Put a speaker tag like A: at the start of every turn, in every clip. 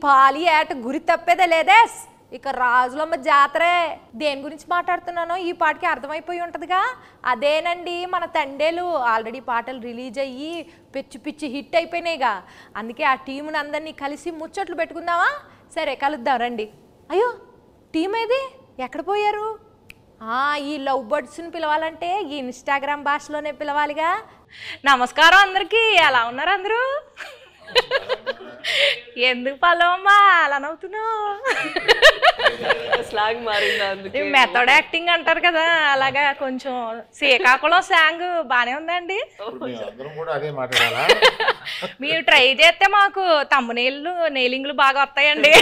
A: పాలి ఏట గురి తప్పేదే లేదే. ఇక రాజులమ్మ జాతరే. దేని గురించి మాట్లాడుతున్నానో ఈ పాటకి అర్థమైపోయి ఉంటుందిగా. అదేనండి మన తండేలు. ఆల్రెడీ పాటలు రిలీజ్ అయ్యి పిచ్చి పిచ్చి హిట్ అయిపోయినాయిగా. అందుకే ఆ టీముని అందరినీ కలిసి ముచ్చట్లు పెట్టుకుందామా? సరే కలుద్దాం రండి. అయ్యో టీం ఏది, ఎక్కడ పోయారు? ఈ లవ్ బర్డ్స్ని పిలవాలంటే ఈ ఇన్స్టాగ్రామ్ భాషలోనే పిలవాలిగా. నమస్కారం అందరికీ. ఎలా ఉన్నారు అందరూ? ఎందుకు పలవమ్మా అలా నవ్వుతున్నావు?
B: స్లాంగ్ మారింది,
A: మెథడ్ యాక్టింగ్ అంటారు కదా, అలాగా కొంచెం శ్రీకాకుళం స్లాంగ్ బానే ఉందండి. మీరు ట్రై చేస్తే మాకు తమ్మునీళ్ళు నెయిలింగ్లు బాగా వస్తాయండి.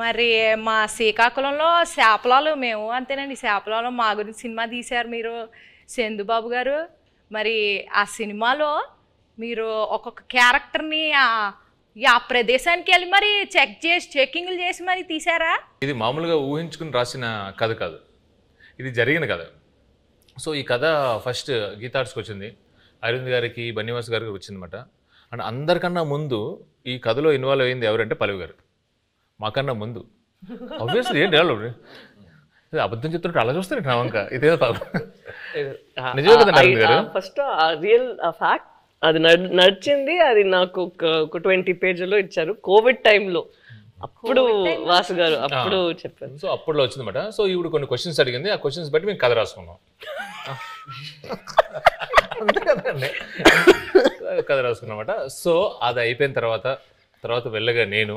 A: మరి మా శ్రీకాకుళంలో శాపలాలు మేము అంతేనండి. శాపలాలు మా గురించి సినిమా తీశారు మీరు, చందుబాబు గారు. మరి ఆ సినిమాలో మీరు ఒక్కొక్క క్యారెక్టర్ని ఆ ప్రదేశానికి వెళ్ళి మరి చెక్కింగ్లు చేసి మరి తీసారా?
C: ఇది మామూలుగా ఊహించుకుని రాసిన కథ కాదు, ఇది జరిగిన కథ. సో ఈ కథ ఫస్ట్ గీతార్ట్స్కి వచ్చింది, అరవింద్ గారికి, బన్నివాస్ గారికి వచ్చిందన్నమాట. అండ్ అందరికన్నా ముందు ఈ కథలో ఇన్వాల్వ్ అయింది ఎవరంటే పల్లవి గారు. మాకన్నా ముందు ఆబ్వియస్లీ ఏంటి అబద్ధం చెప్తున్నట్టు అలా చూస్తారు నా వంక. ఇదే నిజమే కదండి అరవింద్ గారు.
B: ఫస్ట్ రియల్ ఫ్యాక్ట్ అది నడిచింది. అది నాకు ఒక 20 పేజీలో ఇచ్చారు కోవిడ్ టైంలో. అప్పుడు వాసు గారు అప్పుడు చెప్పారు.
C: సో అప్పుడులో వచ్చిందన్నమాట. సో ఇప్పుడు కొన్ని క్వశ్చన్స్ అడిగింది, ఆ క్వశ్చన్స్ బట్టి మేము కథ రాసుకున్నాం. అంతే కదండి, కథ రాసుకున్నమాట. సో అది అయిపోయిన తర్వాత వెళ్ళగా నేను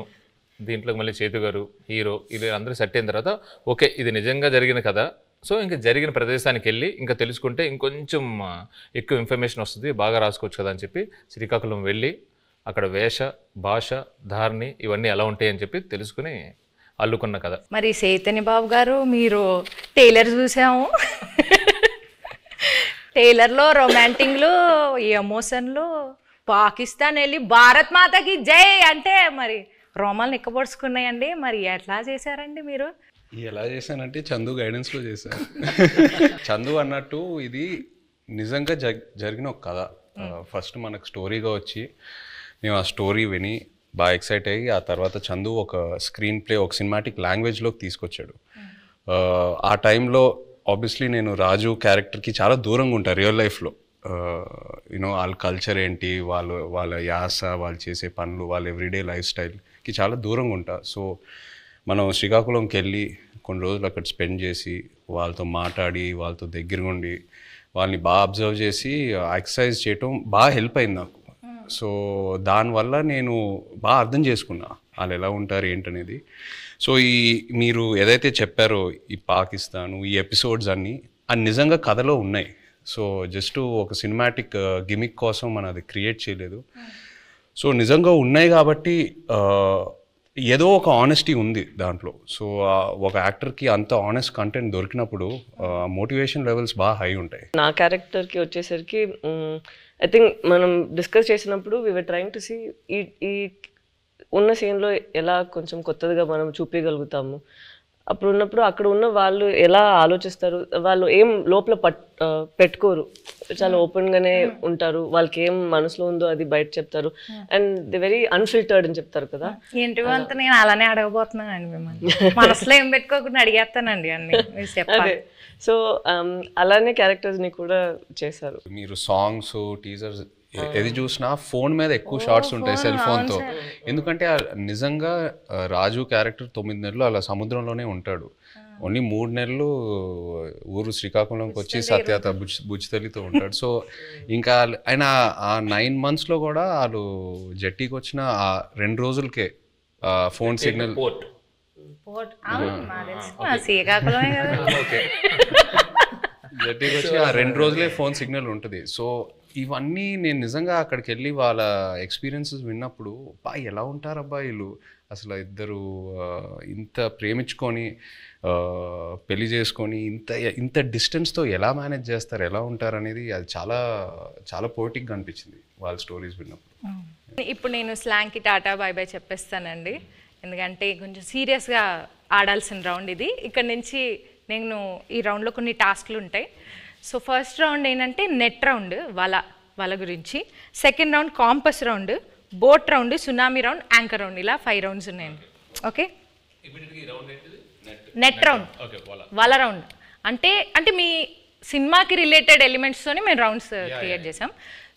C: దీంట్లోకి మళ్ళీ చేతు గారు హీరో, ఇది అందరూ సెట్ అయిన తర్వాత ఓకే ఇది నిజంగా జరిగిన కథ. సో ఇంకా జరిగిన ప్రదేశానికి వెళ్ళి ఇంకా తెలుసుకుంటే ఇంకొంచెం ఎక్కువ ఇన్ఫర్మేషన్ వస్తుంది, బాగా రాసుకోవచ్చు కదా అని చెప్పి శ్రీకాకుళం వెళ్ళి అక్కడ వేష, భాష, ధారణి ఇవన్నీ ఎలా ఉంటాయి అని చెప్పి తెలుసుకుని అల్లుకున్న కథ.
A: మరి చైతన్య బాబు గారు మీరు టైలర్ చూసాము. టైలర్లో రొమాంటిక్లు, ఎమోషన్లు, పాకిస్తాన్ వెళ్ళి భారత్ మాతకి జై అంటే మరి రోమాలు నిక్కబొడుచుకున్నాయండి. మరి ఎట్లా చేశారండి మీరు?
D: ఎలా చేశానంటే చందు గైడెన్స్లో చేశాను. చందు అన్నట్టు ఇది నిజంగా జరిగిన ఒక కథ. ఫస్ట్ మనకు స్టోరీగా వచ్చి మేము ఆ స్టోరీ విని బాగా ఎక్సైట్ అయ్యి ఆ తర్వాత చందు ఒక స్క్రీన్ ప్లే ఒక సినిమాటిక్ లాంగ్వేజ్లోకి తీసుకొచ్చాడు. ఆ టైంలో ఆబ్వియస్లీ నేను రాజు క్యారెక్టర్కి చాలా దూరంగా ఉంటాను రియల్ లైఫ్లో. యూనో వాళ్ళ కల్చర్ ఏంటి, వాళ్ళ యాస, వాళ్ళు చేసే పనులు, వాళ్ళ ఎవ్రీడే లైఫ్ స్టైల్కి చాలా దూరంగా ఉంటా. సో మనం శ్రీకాకుళంకి వెళ్ళి కొన్ని రోజులు అక్కడ స్పెండ్ చేసి వాళ్ళతో మాట్లాడి వాళ్ళతో దగ్గరగా ఉండి వాళ్ళని బాగా అబ్జర్వ్ చేసి ఎక్సర్సైజ్ చేయటం బాగా హెల్ప్ అయింది నాకు. సో దానివల్ల నేను బాగా అర్థం చేసుకున్నా వాళ్ళు ఎలా ఉంటారు ఏంటనేది. సో మీరు ఏదైతే చెప్పారో ఈ పాకిస్తాను ఈ ఎపిసోడ్స్ అన్నీ అది నిజంగా కథలో ఉన్నాయి. సో జస్ట్ ఒక సినిమాటిక్ గిమిక్ కోసం మనం అది క్రియేట్ చేయలేదు. సో నిజంగా ఉన్నాయి కాబట్టి ఏదో ఒక ఆనెస్టీ ఉంది దాంట్లో. సో ఒక యాక్టర్కి అంత ఆనెస్ట్ కంటెంట్ దొరికినప్పుడు మోటివేషన్ లెవెల్స్ బాగా హై ఉంటాయి.
B: నా క్యారెక్టర్కి వచ్చేసరికి ఐ థింక్ మనం డిస్కస్ చేసినప్పుడు we were trying to see ఈ ఉన్న సీన్లో ఎలా కొంచెం కొత్తదిగా మనం చూపించగలుగుతాము. అప్పుడు ఉన్నప్పుడు అక్కడ ఉన్న వాళ్ళు ఎలా ఆలోచిస్తారు, వాళ్ళు ఏం లోపల పెట్టుకోరు, చాలా ఓపెన్గానే ఉంటారు. వాళ్ళకి ఏం మనసులో ఉందో అది బయట చెప్తారు. అండ్ ది వెరీ అన్ఫిల్టర్డ్ అని చెప్తారు కదా.
A: ఏంటి అంత నేను అలానే అడగబోతున్నానండి మిమ్మల్ని. మనసులో ఏం పెట్టుకోకుండా అడిగేస్తానండి అన్ని.
B: అదే సో అలానే క్యారెక్టర్స్ని కూడా చేశారు.
D: మీరు సాంగ్స్, టీజర్స్ ఏది చూసినా ఫోన్ మీద ఎక్కువ షార్ట్స్ ఉంటాయి సెల్ ఫోన్తో. ఎందుకంటే నిజంగా రాజు క్యారెక్టర్ 9 నెలలు అలా సముద్రంలోనే ఉంటాడు. ఓన్లీ 3 నెలలు ఊరు శ్రీకాకుళంకి వచ్చి సత్యత బుచ్చితల్లితో ఉంటాడు. సో ఇంకా ఆయన ఆ 9 monthsలో కూడా వాళ్ళు జట్టీకి వచ్చిన ఆ 2 రోజులకే ఫోన్ సిగ్నల్ జట్టీకి వచ్చి ఆ 2 రోజులే ఫోన్ సిగ్నల్ ఉంటుంది. సో ఇవన్నీ నేను నిజంగా అక్కడికి వెళ్ళి వాళ్ళ ఎక్స్పీరియన్సెస్ విన్నప్పుడు ఎలా ఉంటారు అబ్బాయిలు అసలు ఇద్దరు ఇంత ప్రేమించుకొని పెళ్లి చేసుకొని ఇంత డిస్టెన్స్తో ఎలా మేనేజ్ చేస్తారు, ఎలా ఉంటారు అనేది అది చాలా చాలా పోయిటిక్గా అనిపించింది వాళ్ళ స్టోరీస్ విన్నప్పుడు.
A: ఇప్పుడు నేను స్లాంగ్కి టాటా బాయ్ బాయ్ చెప్పేస్తానండి, ఎందుకంటే కొంచెం సీరియస్గా ఆడాల్సిన రౌండ్ ఇది. ఇక్కడ నుంచి నేను ఈ రౌండ్లో కొన్ని టాస్క్లు ఉంటాయి. సో ఫస్ట్ రౌండ్ ఏంటంటే నెట్ రౌండ్, వల గురించి. Second round campus round, boat round, tsunami round, anchor round, ఇలా 5 రౌండ్స్ ఉన్నాయండి. ఓకే, నెట్ రౌండ్, వల రౌండ్ అంటే మీ సినిమాకి రిలేటెడ్ ఎలిమెంట్స్తోనే మేము రౌండ్స్ క్రియేట్ చేసాం.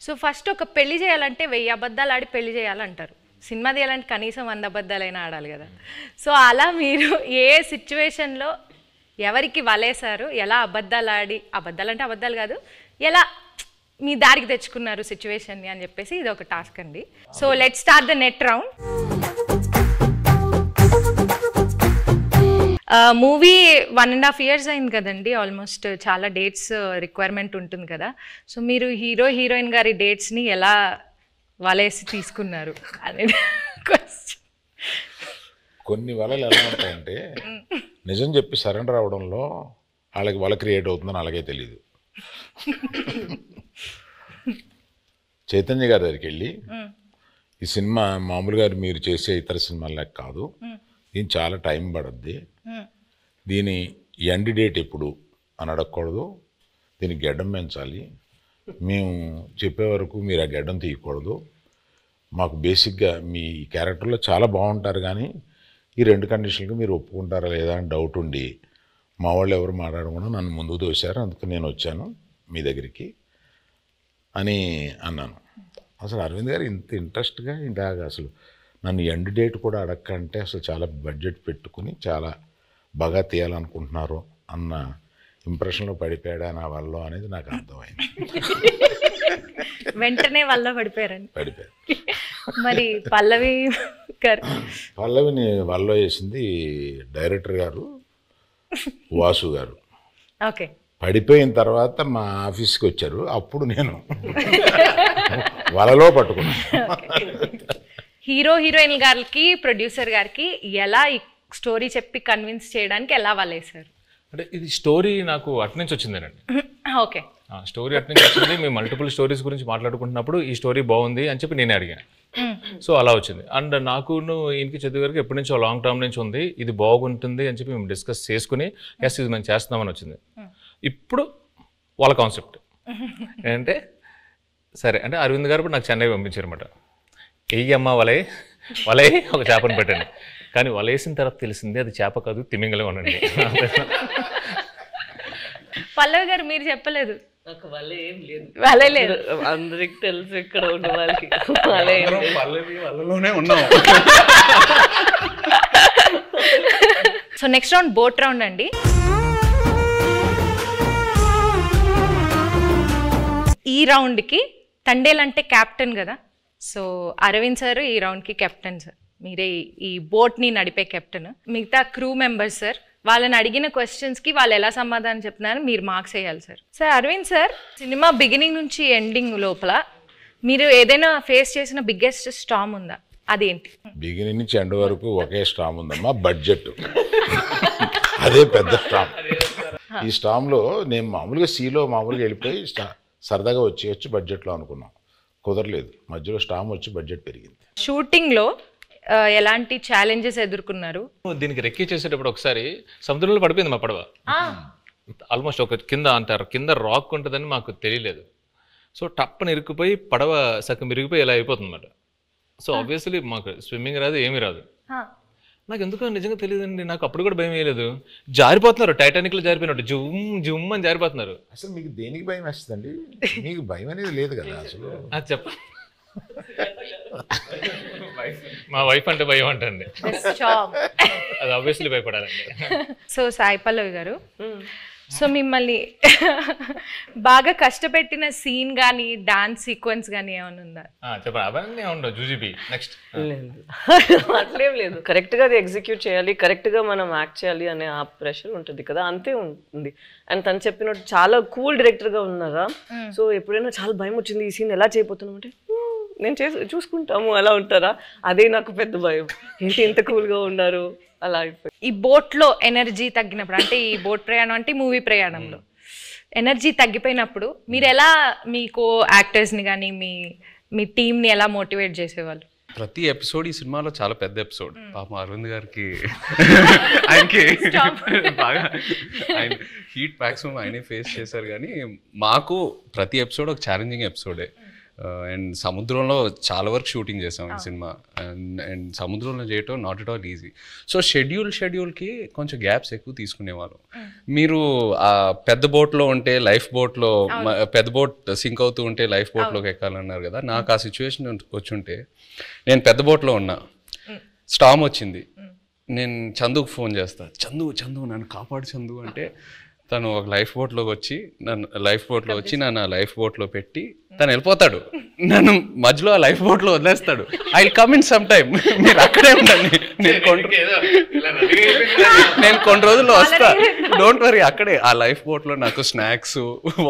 A: సో ఫస్ట్ ఒక పెళ్లి చేయాలంటే 1000 అబద్ధాలు ఆడి పెళ్లి చేయాలంటారు. సినిమా తీయాలంటే కనీసం 100 అబద్ధాలైనా ఆడాలి కదా. సో అలా మీరు ఏ సిచ్యువేషన్లో ఎవరికి వలేశారు, ఎలా అబద్ధాలు ఆడి, అబద్ధాలు అంటే అబద్ధాలు కాదు, ఎలా మీ దారికి తెచ్చుకున్నారు సిచ్యువేషన్ని అని చెప్పేసి ఇది ఒక టాస్క్ అండి. So let start the net round. Movie 1.5 years అయింది కదండి, ఆల్మోస్ట్ చాలా డేట్స్ రిక్వైర్మెంట్ ఉంటుంది కదా. సో మీరు హీరో హీరోయిన్ గారి డేట్స్ని ఎలా వలేసి తీసుకున్నారు అనేది క్వశ్చన్.
E: కొన్ని వలలు ఎలా ఉంటాయంటే నిజం చెప్పి సరెండర్ అవడంలో వాళ్ళకి వల క్రియేట్ అవుతుందని అలాగే తెలియదు. చైతన్య గారి దగ్గరికి వెళ్ళి ఈ సినిమా మామూలుగా మీరు చేసే ఇతర సినిమాలకు కాదు, దీని చాలా టైం పడుద్ది, దీని ఎండ్ డేట్ ఎప్పుడు అని అడగకూడదు, దీనికి గెడ్డం పెంచాలి, మేము చెప్పే వరకు మీరు ఆ గెడ్డం తీయకూడదు, మాకు బేసిక్గా మీ క్యారెక్టర్లో చాలా బాగుంటారు కానీ ఈ 2 కండిషన్లకు మీరు ఒప్పుకుంటారా లేదా అని డౌట్ ఉండి మా వాళ్ళు ఎవరు మాట్లాడకుండా నన్ను ముందుకు తోశారు, అందుకు నేను వచ్చాను మీ దగ్గరికి అని అన్నాను. అసలు అరవింద్ గారు ఇంత ఇంట్రెస్ట్గా ఇలాగ అసలు నన్ను ఎండ్ డేట్ కూడా అడగకంటే అసలు చాలా బడ్జెట్ పెట్టుకుని చాలా బాగా తీయాలనుకుంటున్నారు అన్న ఇంప్రెషన్లో పడిపోయాడా నా వల్ల అనేది నాకు అర్థమైంది.
A: వెంటనే వల్ల పడిపోయారండి.
E: పడిపోయారు.
A: మరి పల్లవి గారు,
E: పల్లవిని వల్ల వేసింది డైరెక్టర్ గారు వాసు గారు.
A: ఓకే,
E: పడిపోయిన తర్వాత మా ఆఫీస్కి వచ్చారు, అప్పుడు నేను వలలో పట్టుకున్నాను.
A: హీరో హీరోయిన్ గారికి ప్రొడ్యూసర్ గారికి ఎలా ఈ స్టోరీ చెప్పి కన్విన్స్ చేయడానికి ఎలా వలేశారు?
C: అంటే ఇది స్టోరీ నాకు అటు నుంచి వచ్చిందేనండి.
A: ఓకే,
C: స్టోరీ అటు నుంచి వచ్చింది. మేము మల్టిపుల్ స్టోరీస్ గురించి మాట్లాడుకుంటున్నప్పుడు ఈ స్టోరీ బాగుంది అని చెప్పి నేనే అడిగాను. సో అలా వచ్చింది. అండ్ నాకును ఈయనకి చదువు గారికి ఎప్పటి నుంచో లాంగ్ టర్మ్ నుంచి ఉంది, ఇది బాగుంటుంది అని చెప్పి మేము డిస్కస్ చేసుకుని ఎస్ ఇది మేము చేస్తున్నామని వచ్చింది. ఇప్పుడు వాళ్ళ కాన్సెప్ట్ ఏంటంటే సరే అంటే అరవింద్ గారు నాకు చెన్నై పంపించారు అనమాట. వెయ్యమ్మ వలే ఒక చేపను పెట్టండి, కానీ వలేసిన తర్వాత తెలిసింది అది చేప కాదు తిమింగలం అనండి.
A: పల్లవి గారు మీరు చెప్పలేదు.
B: నాకు వల్ల ఏం లేదు,
A: వలే లేదు,
B: అందరికి తెలుసు ఇక్కడ ఉన్న వాళ్ళకి వల్ల ఏం లేదు.
D: పల్లవి వాళ్ళలోనే ఉన్నాం.
A: So next round boat round అండి. ఈ రౌండ్కి తండేలంటే క్యాప్టెన్ కదా, సో అరవింద్ సార్ ఈ రౌండ్కి కెప్టెన్ సార్, మీరే ఈ బోట్ని నడిపే కెప్టెన్. మిగతా క్రూ మెంబర్స్ సార్, వాళ్ళని అడిగిన క్వశ్చన్స్కి వాళ్ళు ఎలా సమాధానం చెప్తున్నారు మీరు మార్క్స్ వేయాలి sir. Sir Aravind sir, cinema beginning నుంచి ఎండింగ్ లోపల మీరు ఏదైనా ఫేస్ చేసిన బిగ్గెస్ట్ స్టామ్ ఉందా? అదేంటి?
E: బిగినింగ్ నుంచి ఎండ్ వరకు ఒకే స్టామ్ ఉందమ్మా, బడ్జెట్. అదే పెద్ద స్టామ్. ఈ స్టామ్లో నేను మామూలుగా సీలో మామూలుగా వెళ్ళిపోయి సరదాగా వచ్చి బడ్జెట్లో అనుకున్నాం, కుదరలేదు. మధ్యలో స్టామ్ వచ్చి బడ్జెట్ పెరిగింది.
A: షూటింగ్లో ఎలాంటి ఛాలెంజెస్ ఎదుర్కొన్నారు?
C: దీనికి రెక్కి చేసేటప్పుడు ఒకసారి సముద్రంలో పడిపోయింది మా పడవ. ఆల్మోస్ట్ ఒక కింద అంటారు కింద రాక్ ఉంటుందని మాకు తెలియలేదు. సో టప్పని ఇరుక్కుపోయి పడవ సగం ఇరిగిపోయి ఇలా అయిపోతుంది అన్నమాట. సో ఆబ్వియస్లీ మాకు స్విమ్మింగ్ రాదు, ఏమీ రాదు. నాకు ఎందుకో నిజంగా తెలియదండి, నాకు అప్పుడు కూడా భయం వేయలేదు. జారిపోతున్నారు, టైటానిక్లో జారిపోయినట్టు జుమ్ జుమ్ అని జారిపోతున్నారు.
E: అసలు మీకు దేనికి భయం వేస్తుందండి? మీకు భయం అనేది లేదు కదా అసలు.
C: అది చెప్ప మా వైఫ్ అంటే భయం అంటండి, అది ఆబ్వియస్లీ భయపడాలండి.
A: సో సాయి పల్లవి గారు, సో మిమ్మల్ని బాగా కష్టపెట్టిన సీన్ కానీ డాన్స్ సీక్వెన్స్ కానీ ఏమైనా ఉందా?
C: చెప్పండి. అవన్నీ ఉండవు జూజీబీ. నెక్స్ట్
B: లేదు, అట్లేం లేదు. కరెక్ట్గా అది ఎగ్జిక్యూట్ చేయాలి, కరెక్ట్గా మనం యాక్ట్ చేయాలి అనే ఆ ప్రెషర్ ఉంటుంది కదా, అంతే ఉంటుంది. అండ్ తను చెప్పినట్టు చాలా కూల్ డైరెక్టర్గా ఉన్నారా. సో ఎప్పుడైనా చాలా భయం వచ్చింది ఈ సీన్ ఎలా చేయబోతున్నాం అంటే నేను చూసుకుంటాము అలా ఉంటారా, అదే నాకు పెద్ద భయం. ఏంటి ఇంత కూల్గా ఉన్నారు అలా అయిపోయి.
A: ఈ బోట్లో ఎనర్జీ తగ్గినప్పుడు, అంటే ఈ బోట్ ప్రయాణం అంటే మూవీ ప్రయాణంలో ఎనర్జీ తగ్గిపోయినప్పుడు మీరు ఎలా మీ కో యాక్టర్స్ని కానీ మీ టీంని ఎలా మోటివేట్ చేసేవాళ్ళు?
D: ప్రతి ఎపిసోడ్ ఈ సినిమాలో చాలా పెద్ద ఎపిసోడ్. పాపం అరవింద్ గారికి ఆయనకి బాగా ఆయన హీట్ మ్యాక్సిమం ఆయనే ఫేస్ చేశారు. కానీ మాకు ప్రతి ఎపిసోడ్ ఒక ఛాలెంజింగ్ ఎపిసోడే. అండ్ సముద్రంలో చాలా వరకు షూటింగ్ చేసాం ఈ సినిమా. అండ్ సముద్రంలో చేయటం not at all easy. So షెడ్యూల్కి కొంచెం గ్యాప్స్ ఎక్కువ తీసుకునేవాళ్ళం. మీరు ఆ పెద్ద బోట్లో ఉంటే లైఫ్ బోట్లో పెద్ద బోట్ సింక్ అవుతూ ఉంటే లైఫ్ బోట్లోకి ఎక్కాలన్నారు కదా, నాకు ఆ సిచ్యువేషన్ వచ్చుంటే నేను పెద్ద బోట్లో ఉన్నా, స్టామ్ వచ్చింది, నేను చందుకు ఫోన్ చేస్తా, చందు నన్ను కాపాడు చందు అంటే తను ఒక లైఫ్ బోట్లోకి వచ్చి నన్ను లైఫ్ బోట్లో పెట్టి తను వెళ్ళిపోతాడు, నన్ను మధ్యలో ఆ లైఫ్ బోట్లో వదిలేస్తాడు. I will come in some time, మీరు అక్కడే ఉండండి, నేను కొన్ని రోజుల్లో వస్తా, డోంట్ వరీ. అక్కడే ఆ లైఫ్ బోట్లో నాకు స్నాక్స్,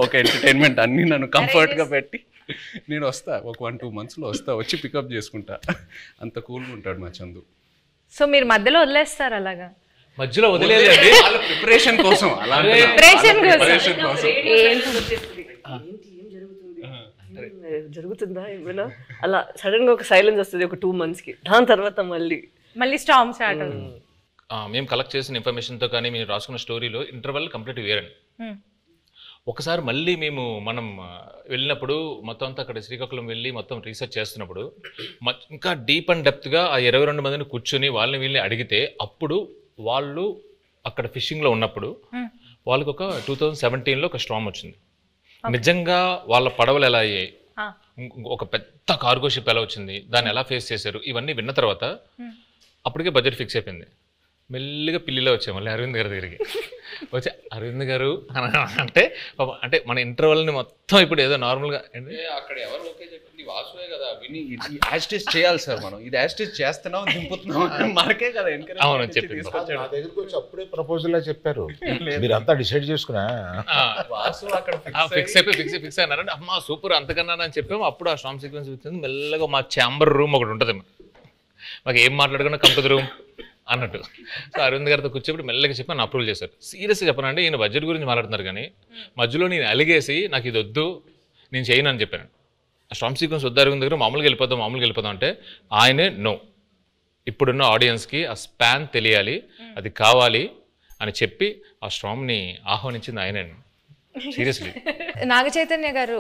D: ఒక ఎంటర్టైన్మెంట్ అన్నీ నన్ను కంఫర్ట్గా పెట్టి నేను వస్తా, ఒక 1-2 monthsలో వస్తా, వచ్చి పికప్ చేసుకుంటా. అంత కూల్గా ఉంటాడు మా చందు.
A: సో మీరు మధ్యలో వదిలేస్తారు అలాగా?
C: మధ్యలో వదిలేదండి,
D: ప్రిపరేషన్ కోసం
B: జరుగుతుందా ఏమైనా అలా సడన్ గా ఒక సైలెన్స్ వస్తుంది ఒక 2 monthsకి. దాని తర్వాత మళ్ళీ
A: స్టార్మ్ స్టార్ట్ అవుతుంది.
C: మేము కలెక్ట్ చేసిన ఇన్ఫర్మేషన్తో కానీ మీరు రాసుకున్న స్టోరీలో ఇంటర్వెల్ కంప్లీట్ వేరండి. ఒకసారి మళ్ళీ మనం వెళ్ళినప్పుడు మొత్తం అంతా అక్కడ శ్రీకాకుళం వెళ్ళి మొత్తం రీసెర్చ్ చేస్తున్నప్పుడు ఇంకా డీప్ అండ్ డెప్త్గా ఆ 22 మందిని కూర్చొని వీళ్ళని అడిగితే, అప్పుడు వాళ్ళు అక్కడ ఫిషింగ్లో ఉన్నప్పుడు వాళ్ళకి ఒక 2017లో ఒక స్టార్మ్ వచ్చింది. నిజంగా వాళ్ళ పడవలు ఎలా అయ్యాయి, ఒక పెద్ద కార్గో షిప్ ఎలా వచ్చింది, దాన్ని ఎలా ఫేస్ చేశారు, ఇవన్నీ విన్న తర్వాత అప్పటికే బడ్జెట్ ఫిక్స్ అయిపోయింది. మెల్లిగా పిల్లిలో వచ్చాము మళ్ళీ అరవింద్ గారి దగ్గరికి వచ్చి, అరవింద్ గారు అంటే మన ఇంటర్వెల్ని మొత్తం ఇప్పుడు ఏదో నార్మల్గా
D: అక్కడ ఎవరు ఓకే చెప్పింది వాసువే కదా, విని యాస్టేజ్ చేయాలి సార్, మనం ఇది యాస్టేజ్ చేస్తున్నాం దింపుతున్నాం మనకే కదా ఎంకరేజ్.
C: అవును చెప్పింది.
E: నా దగ్గరికి వచ్చి అప్పుడే ప్రపోజల్ చెప్పారు, మీరంతా డిసైడ్ చేసుకున్నా
D: వాసు అక్కడ
C: ఫిక్స్ అయినారంటే అమ్మా సూపర్ అంతకన్నా అని చెప్పాము. అప్పుడు ఆ స్టార్మ్ సీక్వెన్స్ వచ్చింది. మెల్లగా మా ఛాంబర్ రూమ్ ఒకటి ఉంటుంది, మాకు ఏం మాట్లాడుకున్నా కంపెనీ రూమ్ అన్నట్టు. సో అరవింద్ గారితో కూర్చోబెట్టి మెల్లగా చెప్పి నన్ను అప్రూవల్ చేశారు. సీరియస్గా చెప్పనండి, ఈయన బడ్జెట్ గురించి మాట్లాడుతున్నారు కానీ మధ్యలో నేను అలిగేసి నాకు ఇది వద్దు నేను చేయను అని చెప్పాను. ఆ స్టార్మ్ సీక్వెన్స్ వద్దు అరవింద్ దగ్గర, మామూలుగా వెళ్ళిపోదాం అంటే ఆయనే నో, ఇప్పుడున్న ఆడియన్స్కి ఆ స్పాన్ తెలియాలి, అది కావాలి అని చెప్పి ఆ స్టార్మ్ని ఆహ్వానించింది ఆయనే. సీరియస్లీ.
A: నాగ చైతన్య గారు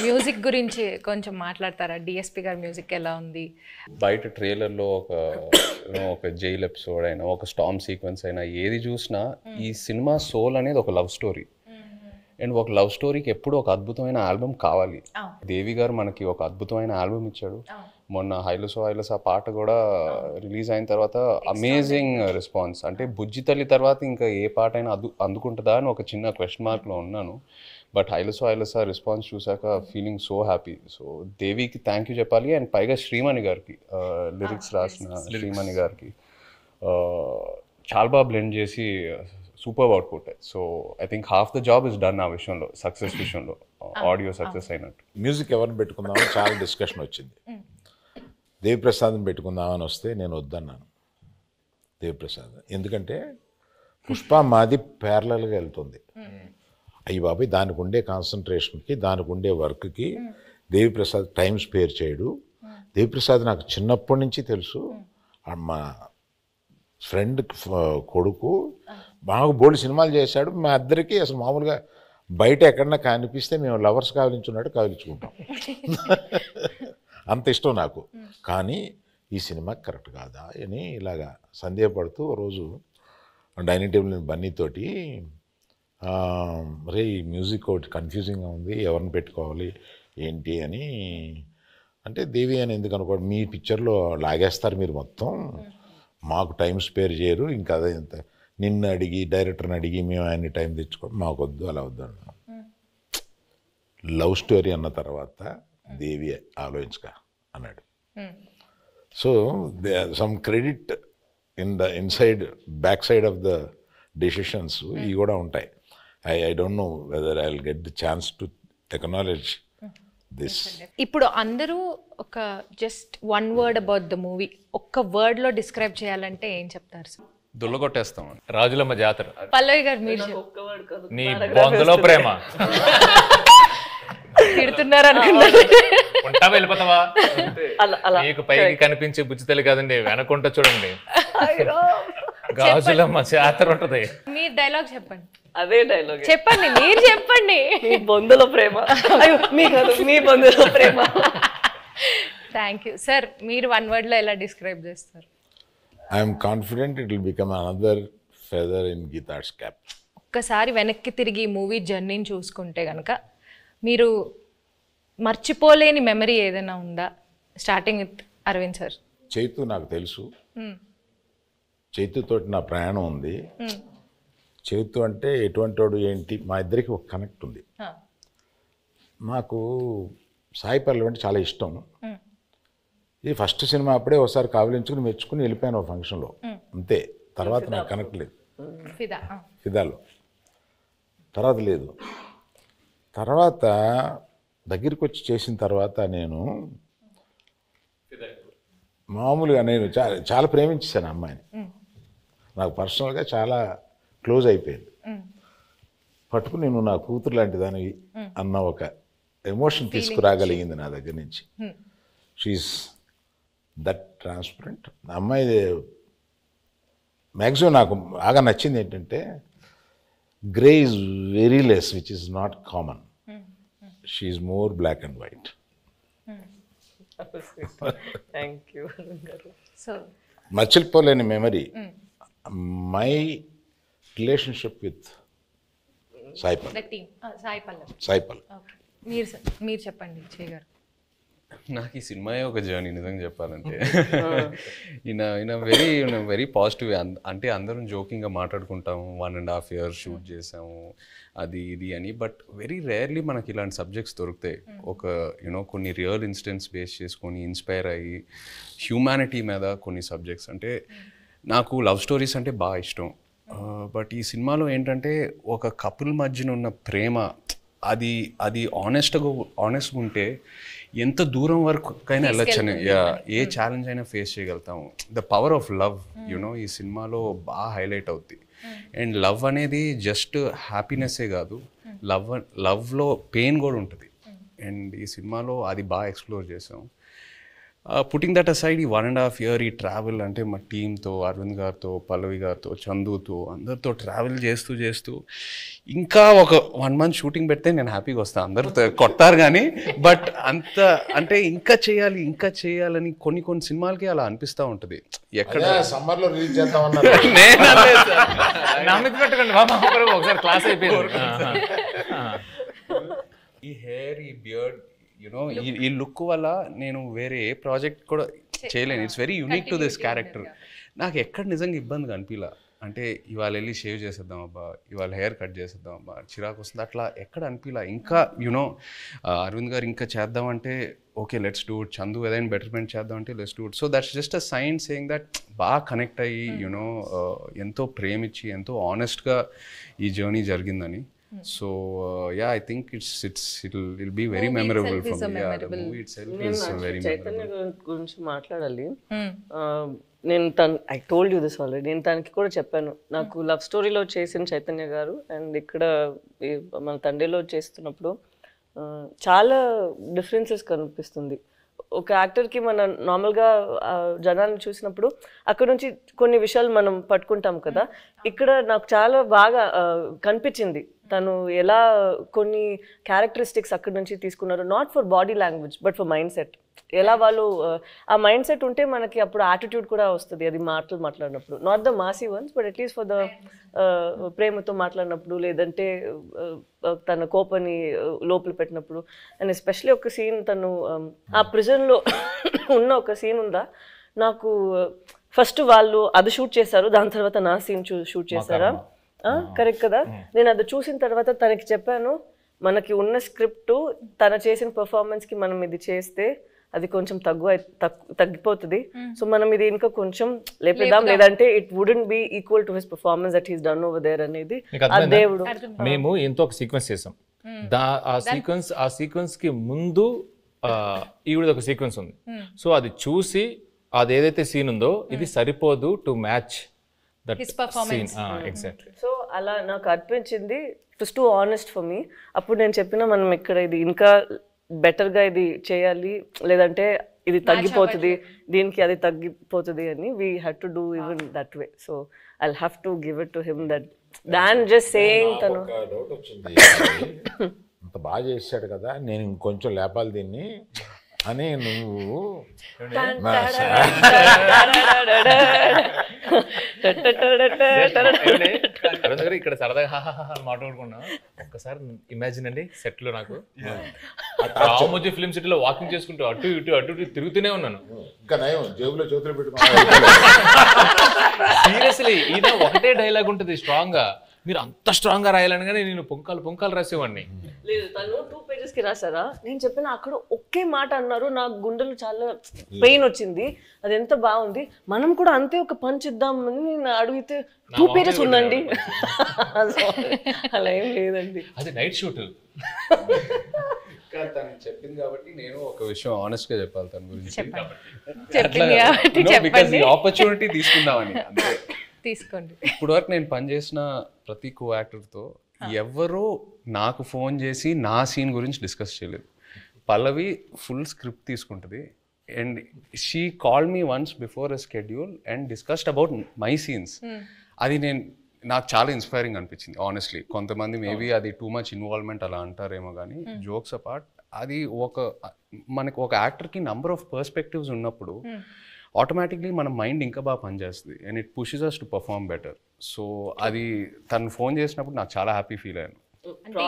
A: మ్యూజిక్ గురించి కొంచెం మాట్లాడతారా? డిఎస్పి గారు మ్యూజిక్ ఎలా ఉంది?
D: బయట ట్రైలర్లో ఒక జైల్ ఎపిసోడ్ అయినా, ఒక స్టార్మ్ సీక్వెన్స్ అయినా, ఏది చూసినా ఈ సినిమా సోల్ అనేది ఒక లవ్ స్టోరీ. అండ్ ఒక లవ్ స్టోరీకి ఎప్పుడు ఒక అద్భుతమైన ఆల్బమ్ కావాలి. దేవి గారు మనకి ఒక అద్భుతమైన ఆల్బమ్ ఇచ్చాడు. మొన్న హైలసో ఆ పాట కూడా రిలీజ్ అయిన తర్వాత అమేజింగ్ రెస్పాన్స్. అంటే బుజ్జి తల్లి తర్వాత ఇంకా ఏ పాట అయినా అందుకుంటుందా అని ఒక చిన్న క్వశ్చన్ మార్క్లో ఉన్నాను. బట్ హైలసో రెస్పాన్స్ చూసాక ఫీలింగ్ సో హ్యాపీ. సో దేవికి థ్యాంక్ యూ చెప్పాలి. అండ్ పైగా శ్రీమణి గారికి, లిరిక్స్ రాసిన శ్రీమణి గారికి చాలా బాగా బ్లెండ్ చేసి super output. So I think half the job is done ఆ విషయంలో, సక్సెస్ విషయంలో, ఆడియో సక్సెస్ అయినట్టు.
E: మ్యూజిక్ ఎవరిని పెట్టుకుందామని చాలా డిస్కషన్ వచ్చింది. దేవిప్రసాద్ని పెట్టుకుందామని వస్తే నేను వద్దన్నాను దేవిప్రసాద్. ఎందుకంటే పుష్ప మాది ప్యారలల్గా వెళ్తుంది. అయ్యి బాబాయ్ దానికి ఉండే కాన్సన్ట్రేషన్కి, దానికి ఉండే వర్క్కి దేవిప్రసాద్ టైం స్పేర్ చేయడు. దేవిప్రసాద్ నాకు చిన్నప్పటి నుంచి తెలుసు. మా ఫ్రెండ్ కొడుకు బాగా బోల్డ్ సినిమాలు చేశాడు. మా ఇద్దరికి అసలు మామూలుగా బయట ఎక్కడన్నా కనిపిస్తే మేము లవర్స్ కావలించున్నట్టు కావలించుకుంటాం. అంత ఇష్టం నాకు. కానీ ఈ సినిమా కరెక్ట్ కాదా అని ఇలాగా సందేహపడుతూ రోజు డైనింగ్ టేబుల్ బన్నీతోటి రే ఈ మ్యూజిక్ ఒకటి కన్ఫ్యూజింగ్గా ఉంది, ఎవరిని పెట్టుకోవాలి ఏంటి అని అంటే, దేవి అని ఎందుకు అనుకోండి, మీ పిక్చర్లో లాగేస్తారు మీరు మొత్తం, మాకు టైం స్పేర్ చేయరు, ఇంకా అదే ఇంత నిన్ను అడిగి డైరెక్టర్ని అడిగి మేము ఆయన టైం తెచ్చుకోండి, మాకు వద్దు, అలా వద్దు అన్నాం. లవ్ స్టోరీ అన్న తర్వాత దేవి ఆలోచించక అన్నాడు. So some credit inside back side of the decisions ఇవి కూడా ఉంటాయి. I don't know whether I will get the chance to acknowledge this.
A: ఇప్పుడు అందరూ ఒక just one word about the movie ఒక్క వర్డ్ లో డిస్క్రైబ్ చేయాలంటే ఏం చెప్తారు సార్?
D: దుల్లగొట్టేస్తాం.
C: రాజులమ్మ జాతర.
A: పల్లవి గారు మీరు
C: నీ బొందలో ప్రేమ.
A: తిడుతున్నారు అనుకున్నారు.
C: ఉంటావా వెళ్ళిపోతావా? మీకు పైకి కనిపించే బుజ్జితల్లి కాదండి, వెనకుంట చూడండి గాజులమ్మ జాతర ఉంటది.
A: మీ డైలాగ్ చెప్పండి.
B: అదే డైలాగ్
A: చెప్పండి, మీరు చెప్పండి.
B: మీ బొందులో ప్రేమ, అయ్యో మీ కాదు, మీ బొందులో ప్రేమ.
A: Thank you sir. మీరు 1 word లో ఎలా డిస్క్రైబ్ చేస్తారు?
E: I'm confident it will become another feather in Geetha's cap.
A: ఒక్కసారి వెనక్కి తిరిగి మూవీ జర్నీని చూసుకుంటే కనుక మీరు మర్చిపోలేని మెమరీ ఏదైనా ఉందా? Starting with Aravind sir.
E: Chaitu నాకు తెలుసు, చైతుతోటి నా ప్రయాణం ఉంది. చైతు అంటే ఎటువంటి వాడు ఏంటి, మా ఇద్దరికి ఒక కనెక్ట్ ఉంది. నాకు సాయి పల్లవి అంటే చాలా ఇష్టం. ఇది ఫస్ట్ సినిమా అప్పుడే ఒకసారి కావలించుకుని మెచ్చుకుని వెళ్ళిపోయాను ఒక ఫంక్షన్లో, అంతే. తర్వాత నాకు కనెక్ట్ లేదు. ఫిదాలో తర్వాత లేదు. తర్వాత దగ్గరికి వచ్చి చేసిన తర్వాత నేను మామూలుగా నేను చాలా ప్రేమించేశాను అమ్మాయిని. నాకు పర్సనల్గా చాలా క్లోజ్ అయిపోయింది. పట్టుకుని నేను నా కూతురు లాంటి దానివి అన్న ఒక ఎమోషన్ తీసుకురాగలిగింది నా దగ్గర నుంచి. She's that transparent. అమ్మాయి మ్యాక్సిమం నాకు బాగా నచ్చింది ఏంటంటే grey is very less, which is not common. She is more black and white.
B: Thank you.
A: So
E: మర్చిపోలేని మెమరీ మై రిలేషన్షిప్ విత్ సాయిపల్. సాయిపల్.
A: మీరు చెప్పండి విజయ్ గారు.
D: నాకు ఈ సినిమాయే ఒక జర్నీ నిజంగా చెప్పాలంటే. ఈయన వెరీ పాజిటివ్. అంటే అందరం జోకింగ్గా మాట్లాడుకుంటాము, 1.5 years షూట్ చేసాము అది ఇది అని. బట్ వెరీ రేర్లీ మనకి ఇలాంటి సబ్జెక్ట్స్ దొరుకుతాయి. ఒక కొన్ని రియల్ ఇన్సిడెంట్స్ బేస్ చేసుకొని ఇన్స్పైర్ అయ్యి హ్యూమానిటీ మీద కొన్ని సబ్జెక్ట్స్. అంటే నాకు లవ్ స్టోరీస్ అంటే బాగా ఇష్టం. బట్ ఈ సినిమాలో ఏంటంటే ఒక కపుల్ మధ్యన ఉన్న ప్రేమ అది ఆనెస్ట్గా ఉంటే ఎంత దూరం వరకైనా వెళ్ళొచ్చని, ఏ ఛాలెంజ్ అయినా ఫేస్ చేయగలుగుతాము. ద పవర్ ఆఫ్ లవ్ ఈ సినిమాలో బాగా హైలైట్ అవుద్ది. అండ్ లవ్ అనేది జస్ట్ హ్యాపీనెస్సే కాదు, లవ్లో పెయిన్ కూడా ఉంటుంది. అండ్ ఈ సినిమాలో అది బాగా ఎక్స్ప్లోర్ చేసాం. పుట్టింగ్ దట్ అసైడ్, ఈ 1.5 years ఈ ట్రావెల్ అంటే మా టీంతో, అరవింద్ గారితో, పల్లవి గారితో, చందుతో అందరితో ట్రావెల్ చేస్తూ ఇంకా ఒక 1 month షూటింగ్ పెడితే నేను హ్యాపీగా వస్తాను. అందరూ కొట్టారు కానీ బట్ అంత అంటే ఇంకా చేయాలని కొన్ని సినిమాలకి అలా అనిపిస్తూ ఉంటుంది. ఎక్కడ
E: సమ్మర్లో రిలీజ్ చేద్దామన్నారు.
C: ఒకసారి క్లాస్ అయిపోయింది.
D: ఈ హెయిర్, ఈ బియర్డ్, ఈ లుక్ వల్ల నేను వేరే ఏ ప్రాజెక్ట్ కూడా చేయలేను. It's very unique to this character. నాకు ఎక్కడ నిజంగా ఇబ్బందిగా అనిపించలే. అంటే ఇవాళ వెళ్ళి షేవ్ చేసేద్దాం అబ్బా, ఇవాళ హెయిర్ కట్ చేసేద్దాం అబ్బా, చిరాకు వస్తుంది, అట్లా ఎక్కడ అనిపించలే. ఇంకా అరవింద్ గారు ఇంకా చేద్దామంటే okay let's do it, Chandu ఏదైనా బెటర్మెంట్ చేద్దామంటే let's do it. So that's just a sign saying that బాగా కనెక్ట్ అయ్యి ఎంతో ప్రేమించి ఎంతో ఆనెస్ట్గా ఈ జర్నీ జరిగిందని. So yeah, I think it'll be very memorable for me. Yeah, the movie itself is very
B: Chaitanya
D: memorable.
B: గురించి మాట్లాడాలి. నేను I told you this already. నేను తనకి కూడా చెప్పాను, నాకు లవ్ స్టోరీలో చేసిన చైతన్య గారు అండ్ ఇక్కడ మన తండ్రిలో చేస్తున్నప్పుడు చాలా డిఫరెన్సెస్ కనిపిస్తుంది. ఒక యాక్టర్కి మనం నార్మల్గా జనాన్ని చూసినప్పుడు అక్కడ నుంచి కొన్ని విషయాలు మనం పట్టుకుంటాం కదా. ఇక్కడ నాకు చాలా బాగా కనిపించింది తను ఎలా కొన్ని క్యారెక్టరిస్టిక్స్ అక్కడి నుంచి తీసుకున్నారు. Not for body language but for mind set. ఎలా వాళ్ళు ఆ మైండ్ సెట్ ఉంటే మనకి అప్పుడు యాటిట్యూడ్ కూడా వస్తుంది. అది మాట్లాడినప్పుడు not the Masih once but at least for the ప్రేమతో మాట్లాడినప్పుడు, లేదంటే తన కోపని లోపల పెట్టినప్పుడు. అండ్ ఎస్పెషలీ ఒక సీన్ తను ఆ ప్రిజన్లో ఉన్న ఒక సీన్ ఉందా, నాకు ఫస్ట్ వాళ్ళు అది షూట్ చేశారు, దాని తర్వాత నా సీన్ షూట్ చేశారా, కరెక్ట్ కదా. నేను అది చూసిన తర్వాత తనకి చెప్పాను, మనకి ఉన్న స్క్రిప్ట్ తన చేసిన పర్ఫార్మెన్స్కి మనం ఇది చేస్తే అది కొంచెం తగ్గిపోతుంది. సో మనం ఇది ఇంకా కొంచెం లేపేద్దాం, లేదంటే it wouldn't be equal to his performance that he's done over there అనేది ఆ దేవుడు.
C: మేము ఎంతో ఒక సీక్వెన్స్ చేసాం. ఆ సీక్వెన్స్ కి ముందు ఈవిడ ఒక సీక్వెన్స్ ఉంది. సో అది చూసి అది ఏదైతే సీన్ ఉందో ఇది సరిపోదు to match that scene. Exactly.
B: So అలా నాకు అనిపించింది. It was too honest for me. అప్పుడు నేను చెప్పిన మనం ఇక్కడ ఇది ఇంకా బెటర్గా ఇది చేయాలి, లేదంటే ఇది తగ్గిపోతుంది, దీనికి అది తగ్గిపోతుంది అని we had to do even that way. So I have to give it to him that than just saying తను
E: డౌట్ వచ్చింది, అంత బాగా చేశాడు కదా నేను ఇంకొంచెం లేపాలి దీన్ని అని నువ్వు
C: అరుణ్ గారు ఇక్కడ సరదాగా మాట్లాడుకున్నాం. ఒక్కసారి ఇమాజిన్ అండి, సెట్ లో నాకు రామోజీ ఫిల్మ్ సిటీలో వాకింగ్ చేసుకుంటూ అటు ఇటు తిరుగుతూనే ఉన్నాను.
E: ఇంకా నయం జేబులో చేతులు పెట్టుకున్నా.
C: సీరియస్లీ ఈయన ఒకటే డైలాగ్ ఉంటుంది స్ట్రాంగ్ గా, మీరు అంత స్ట్రాంగ్ గా రాయాలనగానే నేను పొంకాలు రాసేవాడిని.
B: లేదు, తను 2 pages కి రాసారా, నేను చెప్పిన అక్కడ ఒకే మాట అన్నారు, నాకు గుండెలు చాలా పెయిన్ వచ్చింది, అది ఎంత బాగుంది, మనం కూడా అంతే ఒక పంచ్ ఇద్దామని నేను అడిగితే 2 pages ఉందండి. అలా ఏం లేదండి,
C: అది నైట్ షూట్.
D: తను చెప్పింది కాబట్టి నేను ఒక విషయం ఆనెస్ట్ గా చెప్పాలి తన గురించి.
A: చెప్పండి.
D: ఆపర్చునిటీ తీసుకుందామని అంతే.
A: తీసుకోండి.
D: ఇప్పుడు వరకు నేను పనిచేసిన ప్రతి కో యాక్టర్తో ఎవరో నాకు ఫోన్ చేసి నా సీన్ గురించి డిస్కస్ చేయలేదు. పల్లవి ఫుల్ స్క్రిప్ట్ తీసుకుంటుంది and she call me once before a schedule and discussed about my scenes. అది నాకు చాలా ఇన్స్పైరింగ్ అనిపించింది ఆనెస్ట్లీ. కొంతమంది మేబీ అది టూ మచ్ ఇన్వాల్వ్మెంట్ అలా అంటారేమో కానీ జోక్స్ అపార్ట్ అది మనకు ఒక యాక్టర్కి నంబర్ ఆఫ్ పర్స్పెక్టివ్స్ ఉన్నప్పుడు ఆటోమేటిక్లీ మన మైండ్ ఇంకా బాగా పనిచేస్తుంది and it pushes us to perform better. So అది తను ఫోన్ చేసినప్పుడు నాకు చాలా హ్యాపీ ఫీల్ అయ్యాను.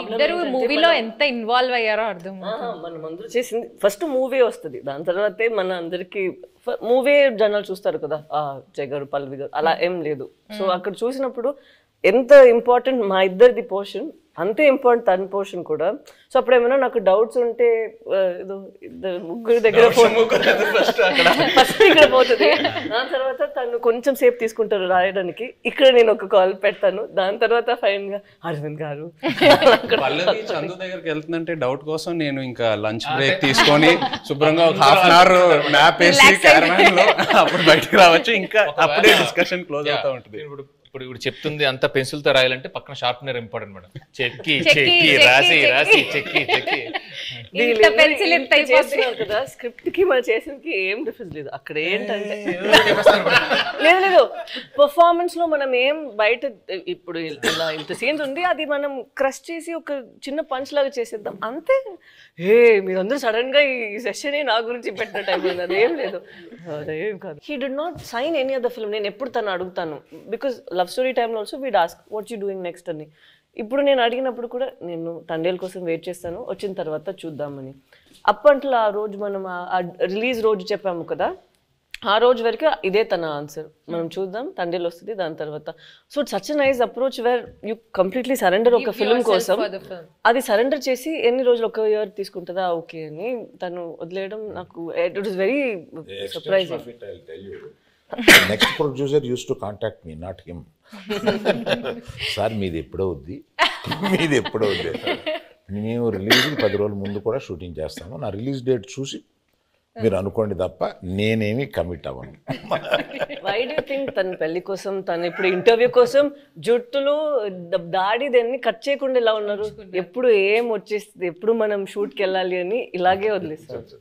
A: ఇద్దరు మూవీలో ఎంత ఇన్వాల్వ్ అయ్యారో అర్థం.
B: మనం అందరూ చేసింది ఫస్ట్ మూవీ వస్తుంది, దాని తర్వాతే మన అందరికి మూవీ జనాలు చూస్తారు కదా, జయ్ గారు పల్లవి గారు అలా ఏం లేదు. సో అక్కడ చూసినప్పుడు ఎంత ఇంపార్టెంట్ మా ఇద్దరిది పోర్షన్, అంతే ఇంపార్టెంట్ తన పోర్షన్ కూడా. సో అప్పుడు ఏమైనా నాకు డౌట్స్ ఉంటే ఏదో ముగ్గురు దగ్గర ఫస్ట్ ఇక్కడ పోతుంది, దాని తర్వాత తను కొంచెం సేపు తీసుకుంటారు రాయడానికి, ఇక్కడ నేను ఒక కాల్ పెడతాను, దాని తర్వాత ఫైన్ గా అరవింద్ గారు.
D: పల్లవి చందు దగ్గరికి వెళ్తుందంటే డౌట్ కోసం నేను ఇంకా లంచ్ బ్రేక్ తీసుకొని శుభ్రంగా ఒక ½ అవర్ మ్యాప్ వేసి క్యారవాన్ లో అప్పుడు బయటకు రావచ్చు, ఇంకా అప్పుడే డిస్కషన్ క్లోజ్ అవుతా ఉంటుంది.
C: ఇప్పుడు చెప్తుంది అంత పెన్సిల్ తో రాయాలంటే పక్కన షార్ప్నర్ ఇంపార్టెంట్ మేడం. చెక్కి రాసి చెక్కి
B: కదా, స్క్రిప్ట్ కి మనం చేసినకి ఏం డిఫరెన్స్ లేదు. అక్కడ ఏంటంటే లేదు పర్ఫార్మెన్స్ లో మనం ఏం బయట ఇప్పుడు ఇలా ఇంత సీన్స్ ఉంది, అది మనం క్రష్ చేసి ఒక చిన్న పంచ్ లాగా చేసేద్దాం అంతే. మీరందరూ సడన్ గా ఈ సెషన్ నా గురించి పెట్టిన టైం ఉంది, అదేం లేదు, అదేం కాదు. He did not sign any other film. నేను ఎప్పుడు తను అడుగుతాను, బికాస్ లవ్ స్టోరీ టైంలో also we'd ask what you doing next అని. ఇప్పుడు నేను అడిగినప్పుడు కూడా నేను తండేల కోసం వెయిట్ చేస్తాను, వచ్చిన తర్వాత చూద్దామని. అప్పట్లో ఆ రోజు మనం రిలీజ్ రోజు చెప్పాము కదా, ఆ రోజు వరకు ఇదే తన ఆన్సర్, మనం చూద్దాం తండేలు వస్తుంది దాని తర్వాత. So it's such nice approach where you completely surrender ఒక ఫిల్మ్ కోసం. అది సరెండర్ చేసి ఎన్ని రోజులు, ఒక ఇయర్ తీసుకుంటుందా ఓకే అని తను వదిలేయడం నాకు it was very surprising.
E: Next producer use to contact me, not him. Sir మీది ఎప్పుడో వద్ది, మీది ఎప్పుడో వద్ది, మేము రిలీజ్కి 10 రోజుల ముందు కూడా షూటింగ్ చేస్తాము, నా రిలీజ్ డేట్ చూసి మీరు అనుకోండి తప్ప నేనేమి కమిట్ అవ్వను.
B: వై డూ థింక్ తన పెళ్లి కోసం, తను ఇప్పుడు ఇంటర్వ్యూ కోసం జుట్టులు దాడి దాన్ని కట్ చేయకుండా ఇలా ఉన్నారు? ఎప్పుడు ఏం వచ్చేస్తుంది, ఎప్పుడు మనం షూట్కి వెళ్ళాలి అని ఇలాగే వదిలేస్తారు.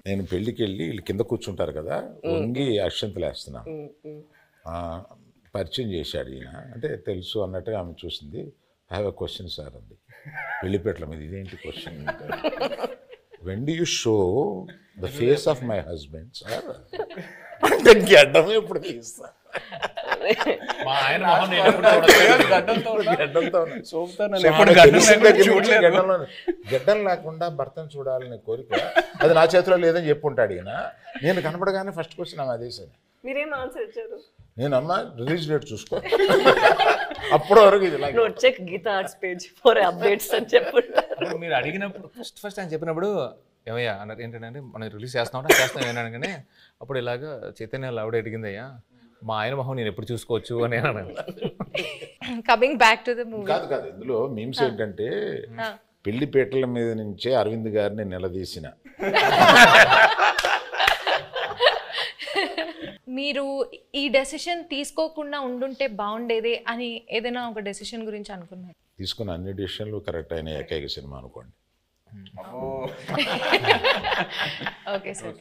E: నేను పెళ్ళికి వెళ్ళి వీళ్ళు కింద కూర్చుంటారు కదా, వంగి అక్షంతలు వేస్తున్నాను. పరిచయం చేశాడు ఈయన, అంటే తెలుసు అన్నట్టుగా ఆమె చూసింది. I have a question sir అంది, పెళ్లిపేటల మీద. ఇదేంటి question? when do you show the face of my husband sir? అంటే గడ్డం ఎప్పుడు తీస్తా, గడ్డం లేకుండా భర్తను చూడాలనే కోరిక అది నా చేతిలో లేదని చెప్పుంటాడు ఈయన. నేను కనపడగానే ఫస్ట్ క్వశ్చన్ ఆమె అదేసాను.
B: మీరేం ఆన్సర్ ఇచ్చారు?
E: నేను అమ్మా రిలీజ్ డేట్ చూసుకో, అప్పటి వరకు ఇది
B: check Geetha Arts page for updates అని చెప్పంటారు.
C: మీరు అడిగినప్పుడు ఫస్ట్ ఆయన చెప్పినప్పుడు ఏమయ్యా అన్నారు, ఏంటంటే మనం రిలీజ్ చేస్తాం అనగానే అప్పుడు ఇలాగా చైతన్య ఆవిడ అడిగిందయ్యా మా ఆయన మొహం నేను ఎప్పుడు చూసుకోవచ్చు అని అన్నాను.
A: Coming back to the movie.
E: కాదు కాదు, ఇందులో మీమ్స్ ఏంటంటే పెళ్లిపేటల మీద నుంచే అరవింద్ గారిని నిలదీసిన.
A: మీరు ఈ డెసిషన్ తీసుకోకుండా ఉండుంటే బాగుండేది అని ఏదైనా ఒక డెసిషన్ గురించి అనుకున్నారు?
E: తీసుకున్న అన్ని డెసిషన్లు కరెక్ట్ అయిన ఏకైక సినిమా అనుకోండి.
A: ఓకే సార్,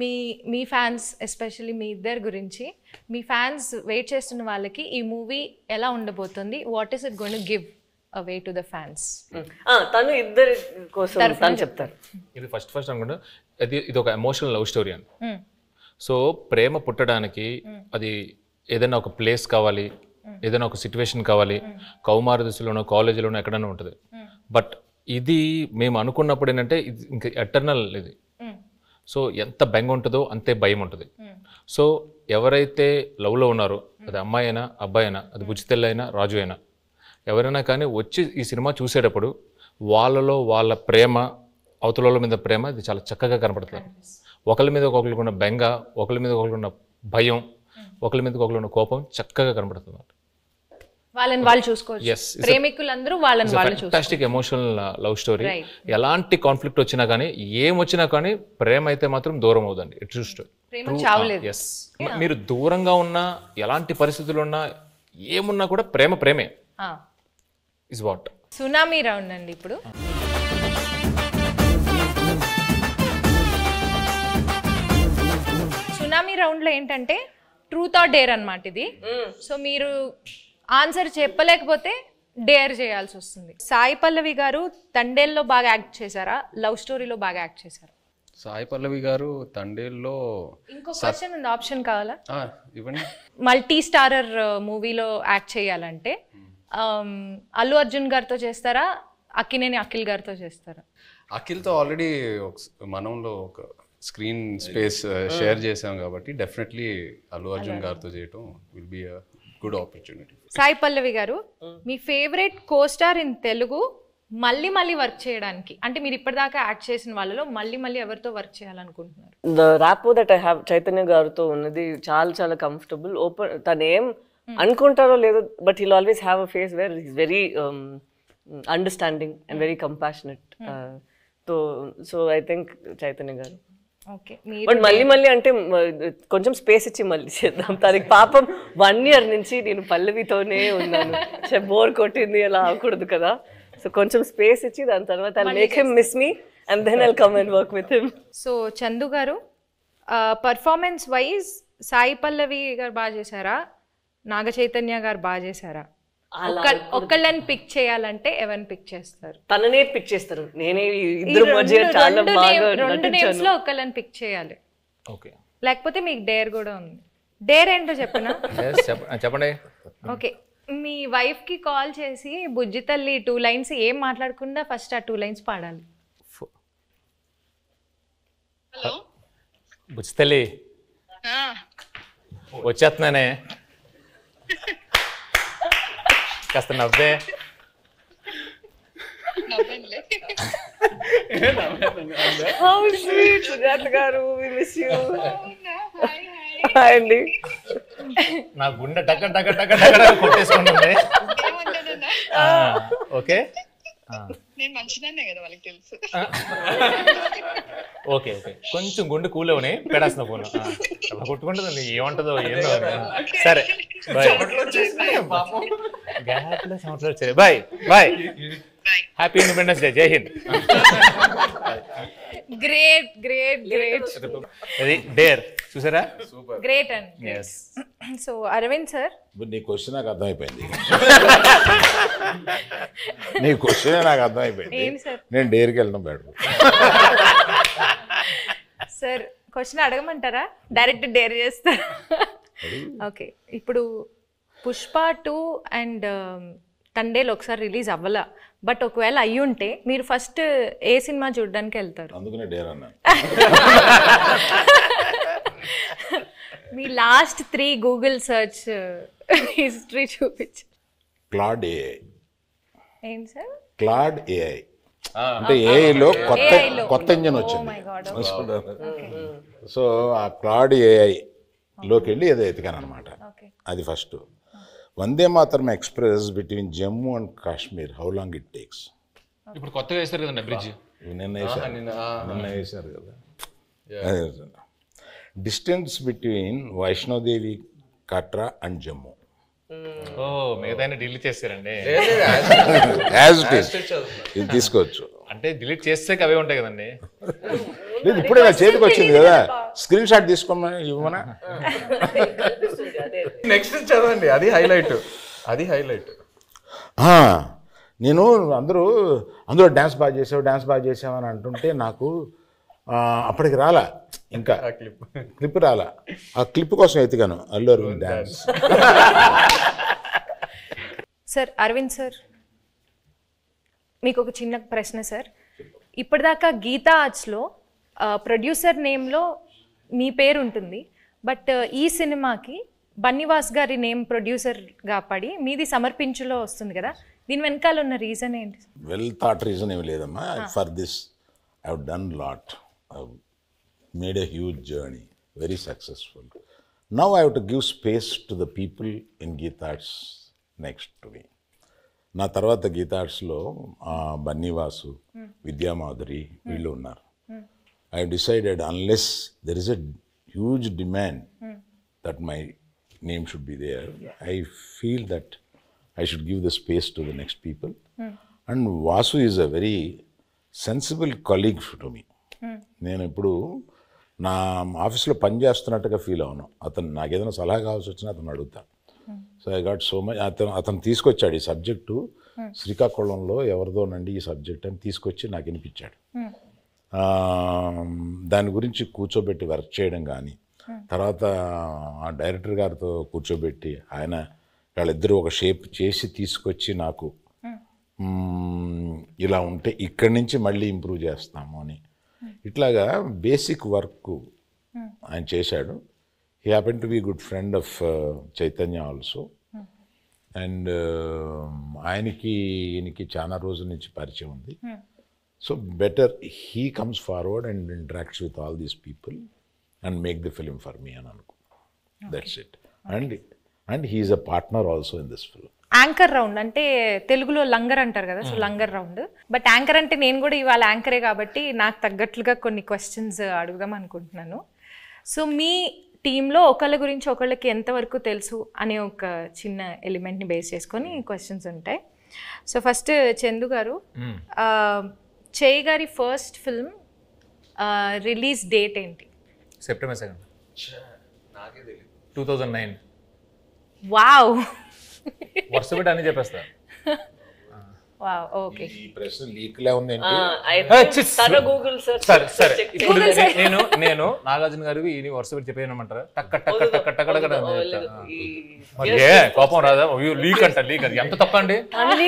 A: మీ ఫ్యాన్స్ ఎస్పెషల్లీ మీ ఇద్దరి గురించి, మీ ఫ్యాన్స్ వెయిట్ చేస్తున్న వాళ్ళకి ఈ మూవీ ఎలా ఉండబోతుంది, what is it going to give away to the fans?
B: తను ఇద్దరి కోసం తను చెప్తారు.
C: ఇది ఫస్ట్ అనుకుంటా ఇది ఒక ఎమోషనల్ లవ్ స్టోరీ అని. సో ప్రేమ పుట్టడానికి అది ఏదైనా ఒక ప్లేస్ కావాలి, ఏదైనా ఒక సిచ్యువేషన్ కావాలి, కౌమార దశలోనో కాలేజీలోనో ఎక్కడైనా ఉంటుంది. బట్ ఇది మేము అనుకున్నప్పుడు ఏంటంటే ఇది ఇంకా ఎటర్నల్ ఇది. సో ఎంత బెంగ ఉంటుందో అంతే భయం ఉంటుంది. సో ఎవరైతే లవ్లో ఉన్నారో, అది అమ్మాయి అయినా అబ్బాయి అయినా, అది బుజ్జితెల్ల అయినా రాజు అయినా, ఎవరైనా కానీ వచ్చి ఈ సినిమా చూసేటప్పుడు వాళ్ళలో వాళ్ళ ప్రేమ, అవతల మీద ప్రేమ ఇది చాలా చక్కగా కనపడుతుంది. ఒకరి మీద ఒకరికి ఉన్న బెంగ, ఒకరి మీద ఒకరికి ఉన్న భయం, ఒకరి మీద ఒకరికి ఉన్న కోపం చక్కగా కనపడుతుంది.
A: వాళ్ళని వాళ్ళు చూసుకోవచ్చు, ప్రేమికులందరూ వాళ్ళని వాళ్ళు చూసుకోవచ్చు.
C: Fantastic emotional love story. ఎలాంటి కాన్ఫ్లిక్ట్ వచ్చినా కానీ, ఏం వచ్చినా కానీ ప్రేమ అయితే మాత్రం దూరం అవుదండి. ఇట్ జస్ట్
A: ప్రేమ చావలేదు.
C: ఎస్, మీరు దూరంగా ఉన్నా, ఎలాంటి పరిస్థితులు ఉన్నా, ఏమున్నా కూడా ప్రేమే ఇస్ వాట్.
A: సునామీ రౌండ్ అండి ఇప్పుడు. సునామీ రౌండ్లో ఏంటంటే ట్రూత్ ఆర్ డేర్ అన్నమాట ఇది. సో మీరు ఆన్సర్ చెప్పలేకపోతే డేర్ చేయాల్సి వస్తుంది. సాయి పల్లవి గారు తండేల్లో బాగా యాక్ట్ చేశారా, లవ్ స్టోరీలో బాగా యాక్ట్ చేశారా?
D: సాయి పల్లవి గారు తండేల్లో
A: ఇంకో క్వశ్చన్ ఉంది, ఆప్షన్ కావాలా?
D: ఇవ్వండి.
A: మల్టీ స్టారర్ మూవీలో యాక్ట్ చేయాలంటే అల్లు అర్జున్ గారితో చేస్తారా, అక్కినేని అఖిల్ గారితో చేస్తారా?
D: అఖిల్తో ఆల్రెడీ మనంలో ఒక స్క్రీన్ స్పేస్ షేర్ చేసాం కాబట్టి డెఫినెట్లీ అల్లు అర్జున్ గారితో చేయటం will be a good opportunity.
A: Sai Pallavi గారు, మీ ఫేవరెట్ కోస్టార్ ఇన్ తెలుగు మళ్ళీ మళ్ళీ వర్క్ చేయడానికి, అంటే మీరు ఇప్పటిదాకా యాక్ట్ చేసిన వాళ్ళలో మళ్ళీ ఎవరితో వర్క్ చేయాలనుకుంటున్నారు?
B: The rapport that I have Chaitanya గారితో ఉన్నది చాలా కంఫర్టబుల్. ఓపెన్, తను ఏం అనుకుంటారో లేదో, but he'll always have a face where is very understanding and very compassionate. So I think Chaitanya గారు.
A: ఓకే,
B: బట్ మళ్ళీ అంటే కొంచెం స్పేస్ ఇచ్చి మళ్ళీ చేద్దాం. తనకి పాపం 1 year నుంచి నేను పల్లవితోనే ఉన్నాను, బోర్ కొట్టింది, అలా అవ్వకూడదు కదా. సో కొంచెం స్పేస్ ఇచ్చి దాని తర్వాత I make him miss me and then I'll come and work with him.
A: So Chandu గారు, పర్ఫార్మెన్స్ వైజ్ సాయి పల్లవి గారు బాగా చేశారా, నాగ చైతన్య గారు బాగా చేశారా? ఒక్కళ్ళని పిక్ చేయాలంటే ఎవరిని పిక్ చేస్తారు?
B: తననే పిక్ చేస్తారు. నేనే ఇద్దరు మధ్య చాలా బాగా
A: రెండు నేమ్స్ లో ఒక్కళ్ళని పిక్ చేయాలి.
C: ఓకే,
A: లేకపోతే మీకు డేర్ కూడా ఉంది. డేర్ ఏంటో చెప్పనా?
C: చెప్పండి.
A: ఓకే, మీ వైఫ్ కి కాల్ చేసి బుజ్జి తల్లి 2 lines ఏం మాట్లాడకుండా ఫస్ట్ ఆ 2 lines పాడాలి.
F: హలో
C: బుజ్జి తల్లి వచ్చేస్తున్నానే, కాస్త నవ్వే.
F: నవ్వండి.
B: How sweet, సుజాత గారు, we miss you.
F: Hi
B: hi అండి.
C: నా గుండె టక కొట్టేసుకుంటుంది.
F: ఏమంటానన్నా?
C: ఓకే,
F: నేను మంచిదాన్నే కదా, వాళ్ళకి తెలుసు.
C: ఓకే కొంచెం గుండె కూలవని పెడాల్సిన ఫోన్ కొట్టుకుంటుంది, ఏమంటుందో ఏందో. సరే బాయ్, గ్యాప్లో సంవత్సరాలు వచ్చాయి. Bye bye, happy independence day, Jai Hind.
A: Great.
C: అది డేర్ చూసారా?
A: గ్రేట్ అండి. సో అరవింద్ సార్,
E: నీ క్వశ్చన్ నాకు అర్థమైపోయింది. నీ క్వశ్చనే నాకు అర్థమైపోయింది. నేను డేర్కి వెళ్ళడం బెటర్.
A: సార్ క్వశ్చన్ అడగమంటారా, డైరెక్ట్ డేర్ చేస్తారా? ఓకే, ఇప్పుడు పుష్ప 2 అండ్ తండేలు ఒకసారి రిలీజ్ అవ్వాల, బట్ ఒకవేళ అయ్యి ఉంటే మీరు ఫస్ట్ ఏ సినిమా చూడడానికి వెళ్తారు?
E: అందుకనే డేర్ అన్నా.
A: మీ లాస్ట్ 3 గూగుల్ సర్చ్ హిస్టరీ చూపించు.
E: Claude AI.
A: ఏంటి సార్?
E: క్లాడ్ ఏఐ అంటే ఏఐలో కొత్త ఇంజన్ వచ్చింది. సో ఆ క్లాడ్ ఏఐలోకి వెళ్ళి ఏదో ఎతికాను అనమాట. అది first. Vande Mataram express between Jammu and Kashmir, how long it takes?
C: ఇప్పుడు కొత్తగా వేస్తారు కదండి బ్రిడ్జ్.
E: నిన్న వేశారు కదా. Distance between Vaishnodevi Katra and Jammu.
C: Oh, మిగతా డిలీట్ చేస్తారండి.
E: యాజ్ ఇట్ ఈస్ ఇది తీసుకోవచ్చు.
C: అంటే డిలీట్ చేస్తే అవే ఉంటాయి కదండి.
E: ఇప్పుడే నా చేతికి వచ్చింది కదా. స్క్రీన్ షాట్ తీసుకోమని ఇవ్వమనా?
D: నెక్స్ట్ చదవండి, అది హైలైట్.
E: నేను అందులో డ్యాన్స్ బాగా చేసావు అని అంటుంటే నాకు అప్పటికి రాలా, ఇంకా క్లిప్ రాలా. ఆ క్లిప్ కోసం ఎత్తిగాను Allu Aravind dance.
A: Sir Aravind sir, మీకు ఒక చిన్న ప్రశ్న సార్. ఇప్పటిదాకా గీతా ఆర్ట్స్లో ప్రొడ్యూసర్ నేమ్లో మీ పేరు ఉంటుంది, బట్ ఈ సినిమాకి బన్నీవాస్ గారి నేమ్ ప్రొడ్యూసర్గా పడి మీది సమర్పించులో వస్తుంది కదా, దీని వెనకాల ఉన్న రీజన్ ఏంటి?
E: వెల్ థాట్ రీజన్ ఏమి లేదమ్మా. For this I have done lot, I made a huge journey, very successful. Now I have to give space to the people in Geetha Arts next to me. నా తర్వాత గీతా ఆర్ట్స్లో బన్నీవాసు, విద్యామాధురి వీళ్ళు ఉన్నారు. I have decided unless there is a huge demand that my name should be there, I feel that I should give the space to the next people. And Vasu is a very sensible colleague to me. నేను ఇప్పుడు నా ఆఫీస్లో పని చేస్తున్నట్టుగా feel అవును. అతను నాకు ఏదైనా సలహా కావాల్సి వచ్చినా అతను అడుగుతా. So I got so much. అతను తీసుకొచ్చాడు ఈ సబ్జెక్టు, శ్రీకాకుళంలో ఎవరిదోనండి ఈ సబ్జెక్ట్ అని తీసుకొచ్చి నాకు వినిపించాడు. దాని గురించి కూర్చోబెట్టి వర్క్ చేయడం కానీ, తర్వాత ఆ డైరెక్టర్ గారితో కూర్చోబెట్టి ఆయన వాళ్ళిద్దరూ ఒక షేప్ చేసి తీసుకొచ్చి నాకు ఇలా ఉంటే ఇక్కడి నుంచి మళ్ళీ ఇంప్రూవ్ చేస్తాము అని ఇట్లాగా బేసిక్ వర్క్ ఆయన చేశాడు. He happen to be good friend of Chaitanya also. And ఈయనకి చాలా రోజుల నుంచి పరిచయం ఉంది. So better he comes forward and interacts with all these people and make the film for me అని అనుకో. That's it. And he is a partner also in this film.
A: Anchor round అంటే తెలుగులో లంగర్ అంటారు కదా, సో లంగర్ round. But anchor అంటే నేను కూడా ఇవాళ యాంకరే కాబట్టి నాకు తగ్గట్లుగా కొన్ని క్వశ్చన్స్ అడుగుదాం అనుకుంటున్నాను. సో మీ టీంలో ఒకళ్ళ గురించి ఒకళ్ళకి ఎంతవరకు తెలుసు అనే ఒక చిన్న ఎలిమెంట్ని బేస్ చేసుకొని క్వశ్చన్స్ ఉంటాయి. సో ఫస్ట్ చందు గారు, చేయి గారి ఫస్ట్ ఫిల్మ్ రిలీజ్ డేట్ ఏంటి?
C: September 2nd, 2009.
A: వావ్,
C: వరుస పెట్టి అన్ని చెప్పేస్తా.
A: Wow, okay.
E: ఈ ప్రశ్న లీక్లే ఉంది.
C: సరే ఇప్పుడు నేను నాగార్జున గారికి ఈ వరుస పెట్టి చెప్పేయమంటారా? టక్క టక్క టక్క టక్క కోపం రాదా? లీక్ అంట, లీక్ అది ఎంత తప్ప అండి.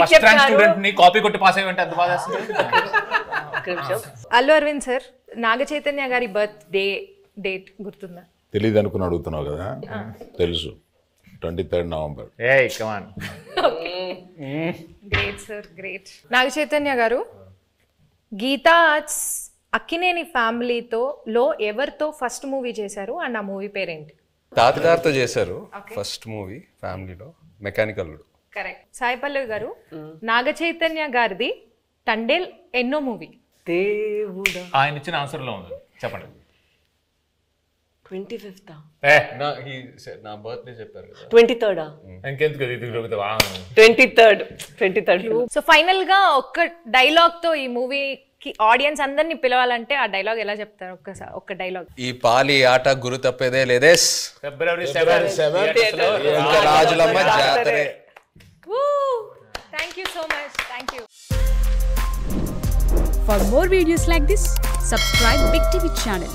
C: ఫస్ట్ ర్యాంక్ స్టూడెంట్ ని కాపీ కొట్టి పాస్ అయ్యి ఎంత బాధ.
A: అల్లు అరవింద్ సార్, నాగ చైతన్య గారి బర్త్ డేట్ గుర్తుందా?
E: తెలీదు అనుకుని అడుగుతున్నావు కదా. తెలుసు, 23rd November.
C: Hey come on.
A: Great sir, great. Naga Chaitanya గారు, గీతా ఆర్ట్స్ అక్కినేని ఫ్యామిలీతో ఎవరితో ఫస్ట్ మూవీ చేశారు అండ్ ఆ మూవీ పేరేంటి?
D: తాతగారితో చేశారు ఫస్ట్ మూవీ ఫ్యామిలీలో, మెకానికల్.
A: కరెక్ట్. సాయి పల్లవి గారు, నాగ చైతన్య గారిది తండేల్ ఎన్నో మూవీ?
B: దేవుడా,
C: ఆయన ఇచ్చిన ఆన్సర్ లో ఉంది, చెప్పండి.
B: 25th,
D: నా బర్త్డే చెప్పారు కదా,
B: 23rd,
C: ఇంకెందుకు
B: 23rd.
A: సో ఫైనల్ గా ఒక్క డైలాగ్ తో ఈ మూవీకి ఆడియన్స్ అందరినీ పిలవాలంటే ఆ డైలాగ్ ఎలా చెప్తారు? ఒక్కసారి ఒక్క డైలాగ్.
D: ఈ పాలి ఆట గురు తప్పేదే లేదేస్,
C: February 7th
D: రాజులమ్మ జాతరే.
A: Thank you so much. Thank you.
G: For more videos like this, subscribe Big TV channel.